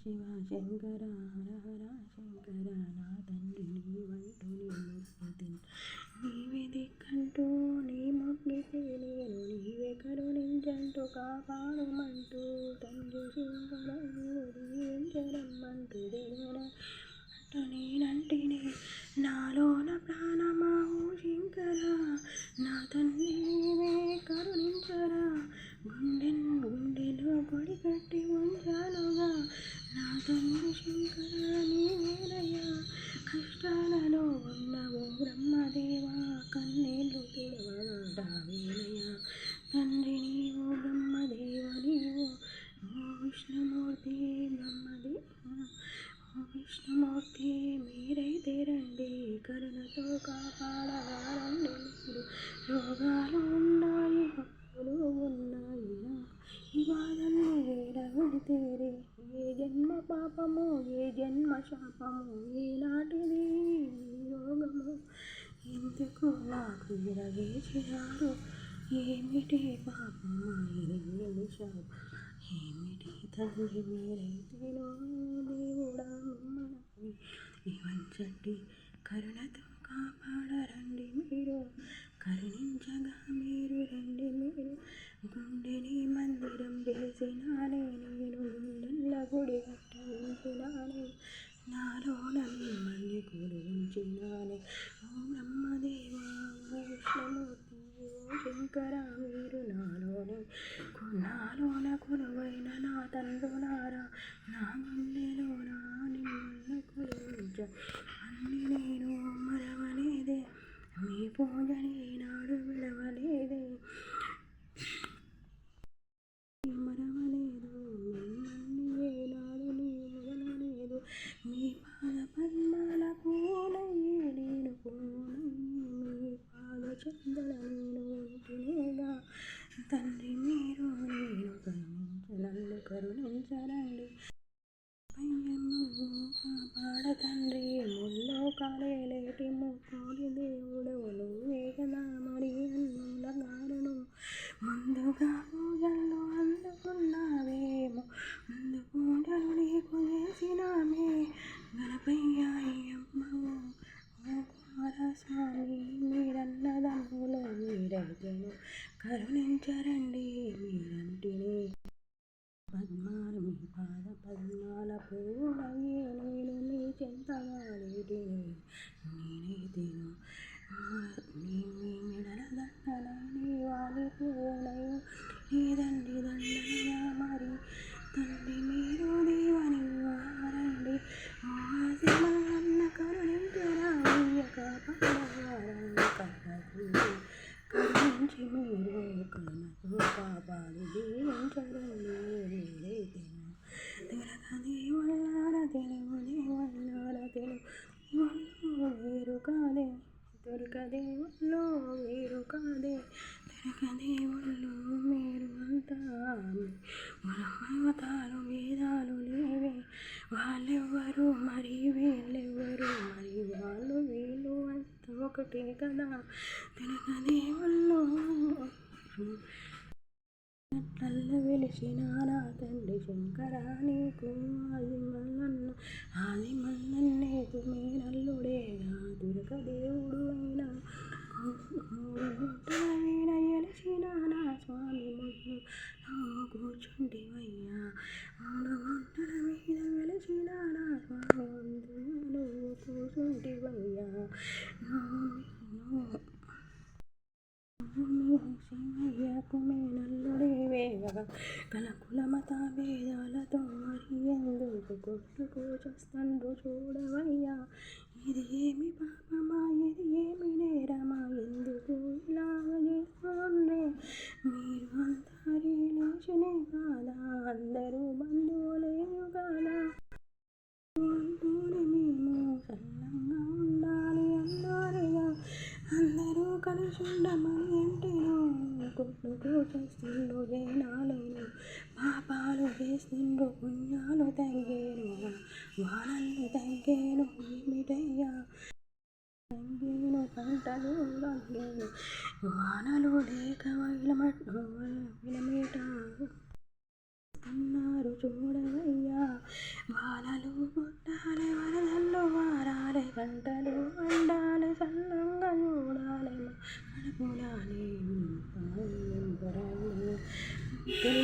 శివ శంకర హర హర శంకర నా తండ్రి నీవంటూ నీ మొక్కితిని నీవే దిక్కంటూ నీ మొక్కితే నేను నీవే కరుణించంటూ కాపాడమంటూ తండ్రి శంకర దీవించరమ్మంటూ దేవర నేనంటిని నాలోన ప్రాణమా ఓ శంకర నా తండ్రి నీవే కరుణించరా గుండెలో కొడి కట్టి ఉంచానుగా నా తండ్రి శంకర నీవేనయ్యా కష్టాలలో ఉన్నవో బ్రహ్మదేవా కన్నీళ్ళు తుడవగావేనయ్యా తండ్రి నీవు బ్రహ్మదేవ నీవు ఓ విష్ణుమూర్తి విష్ణుమూర్తి మీరైతే రండి కరుణతో కాపాడగారండి మీరు రోగాలు ఉన్నాయి హక్కులు ఉన్నాయి ఈ బాధల్ని విడగొడితేరే ఏ జన్మ పాపము ఏ జన్మ శాపము ఈనాటిది ఈ రోగము ఎందుకు నాకు విరవేసినారు ఏమిటి పాపము ఏమి శాపం ఏమిటి తండ్రి మీరైతేనో దేవుడా మిమ్మల్ని ఇవంచండి కరుణతో కాపాడరండి మీరు కరుణించగా మీరు రండి మీరు గుండెని మందిరం చేసినానే నేను గుండెల గుడి కట్టించినానే నాలో మిమ్మల్ని కురిపించినానే ఓ బ్రహ్మదేవా ఓ విష్ణుమూర్తి ఓ శంకర మీరు నాలోన కొలువైన నా తండ్రులారా నా గుండెలోన మిమ్మల్ని కురిపించ అన్ని నేను మరవలేదే మీ పూజని నాడు విడవలేదే మరవలేదు మిమ్మల్ని ఏనాడు నీ మొదలలేదు మీ పాద పద్మాల పూలయ్యే నేను పూనయ్యి మీ పాద చందల నేను తినేగా తండ్రి మీరు నేను నన్ను కరుణించరండి కాపాడ తండ్రి ముల్లో కాలేటి ముక్కోడి దేవుడు నువ్వే కదా మరి అన్నుల కారణం ముందుగా పూజల్లో అందుకున్నావేమో ముందు పూజలు నీకు చేసినామే గణపయ్య అమ్మవు ఓ కుమారస్వామి మీరన్నదమ్ములు మీరైతేను కరుణించరండి మీరంటిని మీ పాద పద్మాల పూలయ్యే నేను మీ చెంతగాలేటిని నేనైతేను మీ మెడల దండలని వాలిపోనయో లేదండి దండగా మరి తండ్రి మీరు దేవని వారండి అన్న కరుణించరా కాపాడవారండి కరుణించి మీరు కరుణతో కాపాడి దీవించరండి మీరైతేను దేవుళ్ళార తెలుగు దేవుళ్ళార తెలుగు వేరు కాదే దుర్గదేవుల్లో వేరు కాదే దుర్గదేవుల్లో మీరు అంతా బ్రహ్మవతారు వేదాలు లేవే వాళ్ళెవ్వరు మరి వీళ్ళెవ్వరు మరి వాళ్ళు వీళ్ళు అంతా ఒకటే కదా దుర్గదేవుల్లో అట్లల్ల వెలిసిన నా తండ్రి శంకర నీకు ఆది మల్లన్నేకు మేనల్లుడేగా దుర్గదేవుడు అయినా మూడు గుట్టల వీణ ఎలిసిన నా స్వామి ముందు నువ్వు కూర్చుంటివయ్యా మూడు గుట్టల మీద వెలిసిన నా స్వామి ముందు నువ్వు కూర్చుంటివయ్యా శివయ్యకు మేనల్లుడేవేగా కలకుల మత భేదాలతో మరి ఎందుకు కొట్టుకు చస్తండు చూడవయ్యా ఇది ఏమి పాపమా ఇది ఏమి నేరమా ఎందుకు ఇలాగ చేస్తుండే మీరు అంతా రిలేషనే కాదా అందరూ బంధువులేరు కాదా అంటూనే మేము సల్లంగా ఉండాలి అన్నారుగా అందరూ కలిసి ఉండమని అంటేను కొట్టుకు చేస్తుండ్రు జనాలను పాపాలు చేస్తుండ్రు పుణ్యాలు తగ్గేను వానలు తగ్గేను ఏమిటయ్యా తగ్గేను పంటలు తగ్గేను వానలు లేక విలమీట అన్నారు చూడవయ్యా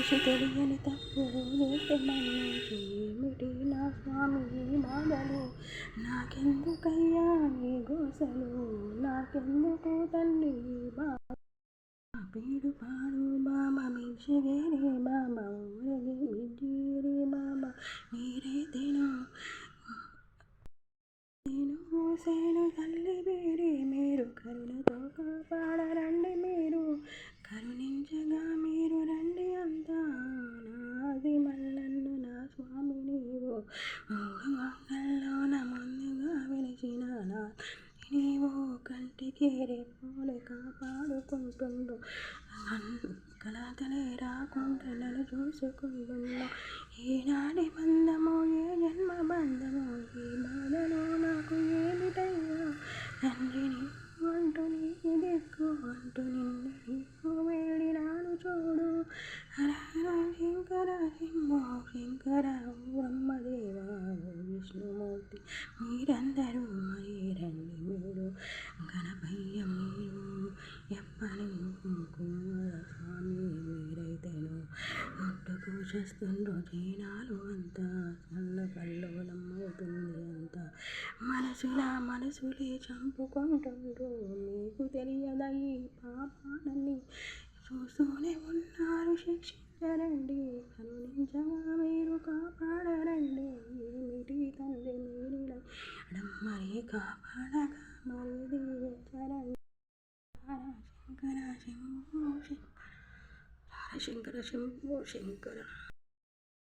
తెలిసి తెలియని తప్పు చేస్తే మన్నించి ఏమిటి నా స్వామి ఈ బాధలు, నాకెందుకయ్యా ఈ గోసలు, నాకెందుకు తండ్రి ఈ బాధ. పీడు పాడు బాబా మించగేరే బాబా ఊరగే మిజ్జేరే బాబా మీరైతేనో నేను సేను తల్లి వేరే మీరు కరుణతో కాపాడరండి మీరు కరుణించగా మీరు రండి అంతా నాది మల్లన్ను నా స్వామి నీవు మూడు వంగల్లోన ముందుగా వెలిసిన నా నీవు కంటికి రేపోలే కాపాడుకుంటుండు కలతలే రాకుండా నన్ను చూసుకుంటుండు. ఏనాటి బంధమో ఏ జన్మ బంధమో ఈ బాధలో నాకు ఏమిటయ్యా తండ్రి నీవు అంటూ నీకు దిక్కు అంటూ నిన్ను నీకు వెళ్ళినాను చూడు. హర హర శంకర శంభో శంకర ఓ బ్రహ్మదేవ ఓ విష్ణుమూర్తి మీరందరూ మరి రండి మీరు గణపయ్య మీరు ఎప్పని కుమారస్వామి మీరైతేను పుట్టుకు చేస్తుండ్రు జనాలు అంతా చల్ల కల్లోలమవుతుంది అంతా మనసులే చంపుకుంటుండ్రు మీకు తెలియదయి పాపానని చూస్తూనే ఉన్నారు శిక్షించరండి కరుణించగా మీరు కాపాడరండి ఏమిటి తండ్రి మీరు మరి కాపాడగా మరి దీవించరండి. శంకర శంభో శంకర శంకర శంభో శంకర.